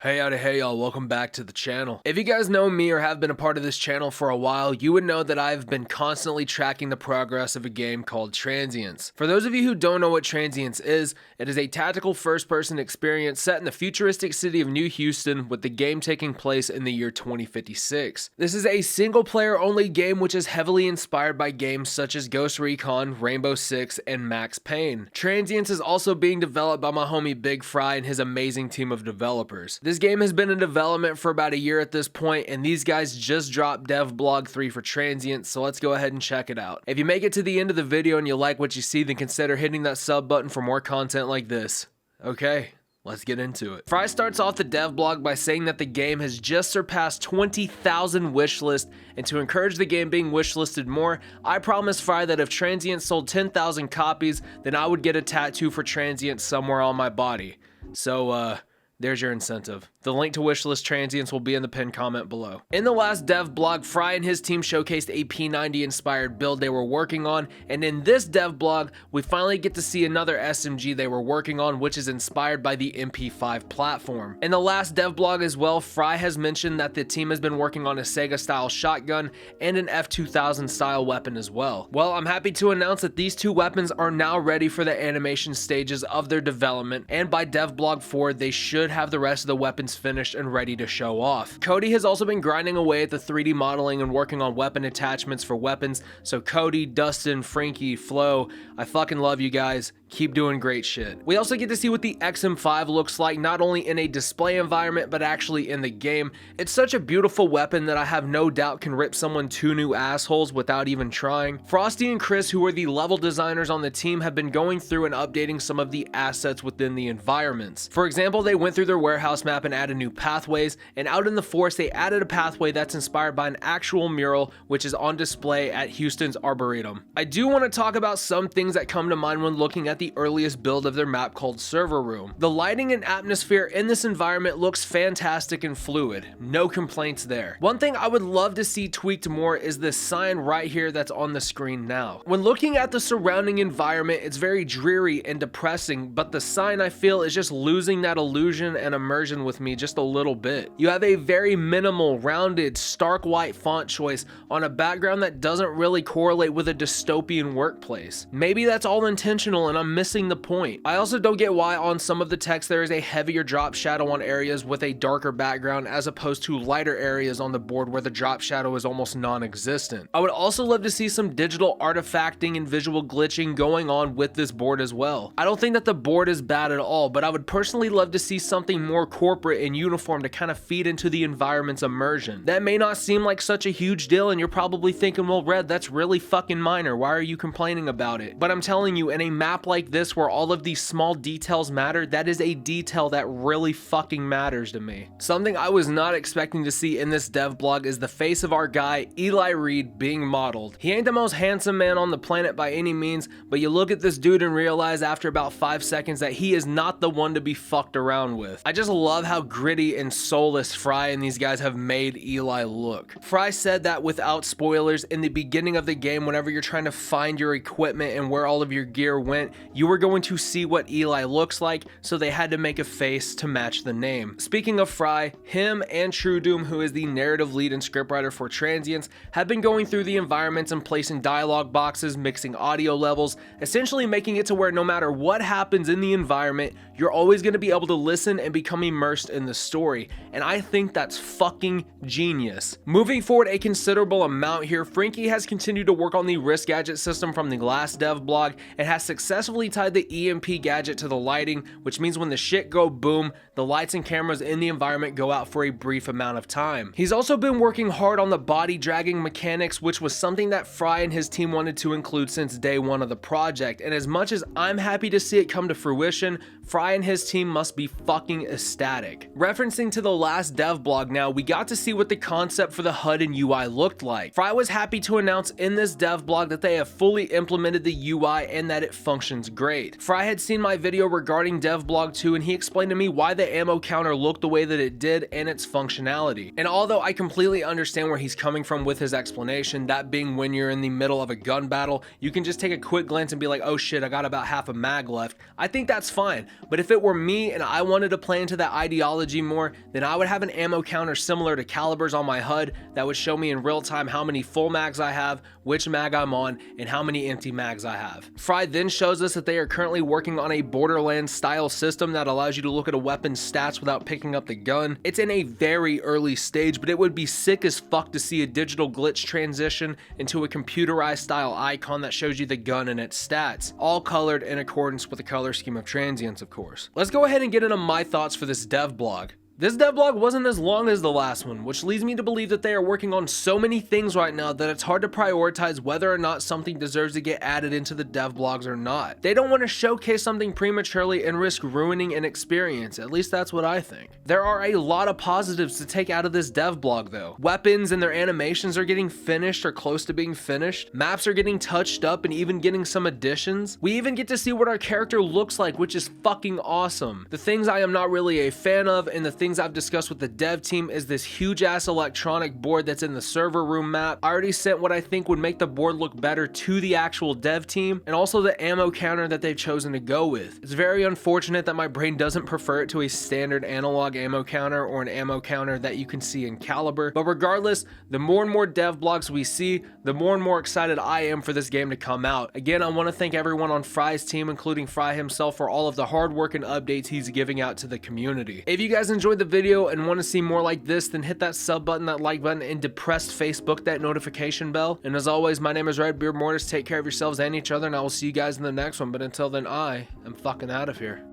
Hey y'all, welcome back to the channel. If you guys know me or have been a part of this channel for a while, you would know that I've been constantly tracking the progress of a game called Transience. For those of you who don't know what Transience is, it is a tactical first-person experience set in the futuristic city of New Houston, with the game taking place in the year 2056. This is a single-player only game which is heavily inspired by games such as Ghost Recon, Rainbow Six, and Max Payne. Transience is also being developed by my homie Bigfry and his amazing team of developers. This game has been in development for about a year at this point, and these guys just dropped Devblog 3 for Transience, so let's go ahead and check it out. If you make it to the end of the video and you like what you see, then consider hitting that sub button for more content like this. Okay, let's get into it. Fry starts off the Devblog by saying that the game has just surpassed 20,000 wishlist, and to encourage the game being wishlisted more, I promised Fry that if Transience sold 10,000 copies, then I would get a tattoo for Transience somewhere on my body. So, there's your incentive. The link to wishlist Transience will be in the pinned comment below. In the last Devblog, Fry and his team showcased a P90 inspired build they were working on, and in this Devblog, we finally get to see another SMG they were working on, which is inspired by the MP5 platform. In the last Devblog as well, Fry has mentioned that the team has been working on a Sega style shotgun and an F2000 style weapon as well. Well, I'm happy to announce that these two weapons are now ready for the animation stages of their development, and by Devblog 4, they should have the rest of the weapons finished and ready to show off. Cody has also been grinding away at the 3D modeling and working on weapon attachments for weapons, so Cody, Dustin, Frankie, Flo, I fucking love you guys. Keep doing great shit. We also get to see what the XM5 looks like, not only in a display environment, but actually in the game. It's such a beautiful weapon that I have no doubt can rip someone 2 new assholes without even trying. Frosty and Chris, who are the level designers on the team, have been going through and updating some of the assets within the environments. For example, they went through their warehouse map and added new pathways, and out in the forest they added a pathway that's inspired by an actual mural which is on display at Houston's Arboretum. I do want to talk about some things that come to mind when looking at the earliest build of their map called Server Room. The lighting and atmosphere in this environment looks fantastic and fluid. No complaints there. One thing I would love to see tweaked more is this sign right here that's on the screen now. When looking at the surrounding environment, it's very dreary and depressing, but the sign, I feel, is just losing that illusion and immersion with me just a little bit. You have a very minimal, rounded, stark white font choice on a background that doesn't really correlate with a dystopian workplace. Maybe that's all intentional and I'm missing the point. I also don't get why on some of the text there is a heavier drop shadow on areas with a darker background as opposed to lighter areas on the board where the drop shadow is almost non-existent. I would also love to see some digital artifacting and visual glitching going on with this board as well. I don't think that the board is bad at all, but I would personally love to see something more corporate and uniform to kind of feed into the environment's immersion. That may not seem like such a huge deal, and you're probably thinking, well, Red, that's really fucking minor. Why are you complaining about it? But I'm telling you, in a map like this where all of these small details matter, that is a detail that really fucking matters to me. Something I was not expecting to see in this Devblog is the face of our guy, Eli Reed, being modeled. He ain't the most handsome man on the planet by any means, but you look at this dude and realize after about 5 seconds that he is not the one to be fucked around with. I just love how gritty and soulless Fry and these guys have made Eli look. Fry said that without spoilers, in the beginning of the game, whenever you're trying to find your equipment and where all of your gear went, you were going to see what Eli looks like, so they had to make a face to match the name. Speaking of Fry, him and True Doom, who is the narrative lead and scriptwriter for Transience, have been going through the environments and placing dialogue boxes, mixing audio levels, essentially making it to where no matter what happens in the environment, you're always going to be able to listen and become immersed in the story, and I think that's fucking genius. Moving forward a considerable amount here, Frankie has continued to work on the wrist gadget system from the last Devblog and has successfully tied the EMP gadget to the lighting, which means when the shit go boom, the lights and cameras in the environment go out for a brief amount of time. He's also been working hard on the body dragging mechanics, which was something that Fry and his team wanted to include since day one of the project, and as much as I'm happy to see it come to fruition, Fry and his team must be fucking ecstatic. Referencing to the last Devblog now, we got to see what the concept for the HUD and UI looked like. Fry was happy to announce in this Devblog that they have fully implemented the UI and that it functions animations great. Fry had seen my video regarding Devblog 2 and he explained to me why the ammo counter looked the way that it did and its functionality. And although I completely understand where he's coming from with his explanation, that being when you're in the middle of a gun battle, you can just take a quick glance and be like, oh shit, I got about half a mag left. I think that's fine. But if it were me and I wanted to play into that ideology more, then I would have an ammo counter similar to calibers on my HUD that would show me in real time how many full mags I have, which mag I'm on, and how many empty mags I have. Fry then shows us that they are currently working on a Borderlands style system that allows you to look at a weapon's stats without picking up the gun. It's in a very early stage, but it would be sick as fuck to see a digital glitch transition into a computerized style icon that shows you the gun and its stats, all colored in accordance with the color scheme of Transience, of course. Let's go ahead and get into my thoughts for this devblog. This devblog wasn't as long as the last one, which leads me to believe that they are working on so many things right now that it's hard to prioritize whether or not something deserves to get added into the devblogs or not. They don't want to showcase something prematurely and risk ruining an experience, at least that's what I think. There are a lot of positives to take out of this devblog though. Weapons and their animations are getting finished or close to being finished. Maps are getting touched up and even getting some additions. We even get to see what our character looks like, which is fucking awesome. The things I am not really a fan of and the things I've discussed with the dev team is this huge ass electronic board that's in the server room map. I already sent what I think would make the board look better to the actual dev team, and also the ammo counter that they've chosen to go with. It's very unfortunate that my brain doesn't prefer it to a standard analog ammo counter or an ammo counter that you can see in caliber, but regardless, the more and more dev blogs we see, the more and more excited I am for this game to come out. Again, I want to thank everyone on Fry's team, including Fry himself, for all of the hard work and updates he's giving out to the community. If you guys enjoyed the video and want to see more like this, then hit that sub button, that like button, and depressed Facebook that notification bell. And as always, my name is Redbeard Mortis. Take care of yourselves and each other, and I will see you guys in the next one. But until then, I am fucking out of here.